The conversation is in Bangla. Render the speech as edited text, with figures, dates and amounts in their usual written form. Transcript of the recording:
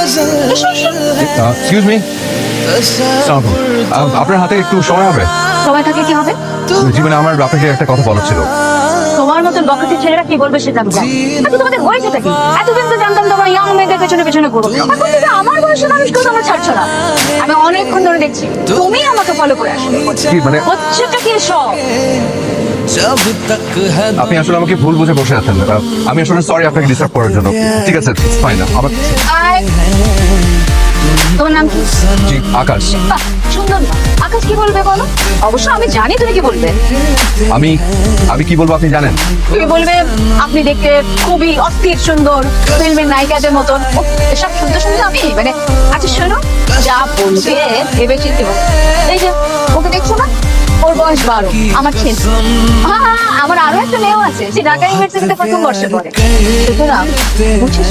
এক্সকিউজ মি, আপনার হাতে একটু সময় হবে? সময় থাকে কি হবে? জীবনে আমার আপনাকে একটা কথা বলার ছিল। তোমার মতন বকতি ছেলেরা কি বলবে সেটা আমি জানি। আচ্ছা তোমাদের হয়েছেটা কি? এতদিন তো জানতাম তোমরা ইয়াং মেয়েদের পেছনে পেছনে ঘুরো। এখন থেকে আমার বয়সের মানুষকেও তোমরা ছাড়ছো না। আমি অনেকক্ষণ ধরে দেখছি তুমি আমাকে ফলো করে আসো। কি মানে? হচ্ছেটা কি সব? আপনি আসলে আমাকে ভুল বুঝে বসে আছেন। আমি আসলে সরি আপনাকে ডিস্টার্ব করার জন্য। ঠিক আছে, ফাইন। আবার আয়। তোমার নাম কি? জি, আকাশ। বাহ, সুন্দর নাম। আকাশ কি বলবে বলো? অবশ্য আমি জানি তুমি কি বলবে। আমি আমি কি বলবো আপনি জানেন? তুমি বলবে আপনি দেখতে খুবই অস্থির সুন্দর, ফিল্মের নায়িকাদের মতন। উফ, এসব শুনতে শুনতে আমি মানে আচ্ছা শোনো, যা বলবে ভেবে চিন্তে বলো। এই যে ওকে দেখছো না, ওর বয়স 12, আমার ছেলে। আমার আরো একটা মেয়েও আছে, সে ঢাকা ইউনিভার্সিটিতে প্রথম বর্ষে পড়ে। সুতরাং বুঝিস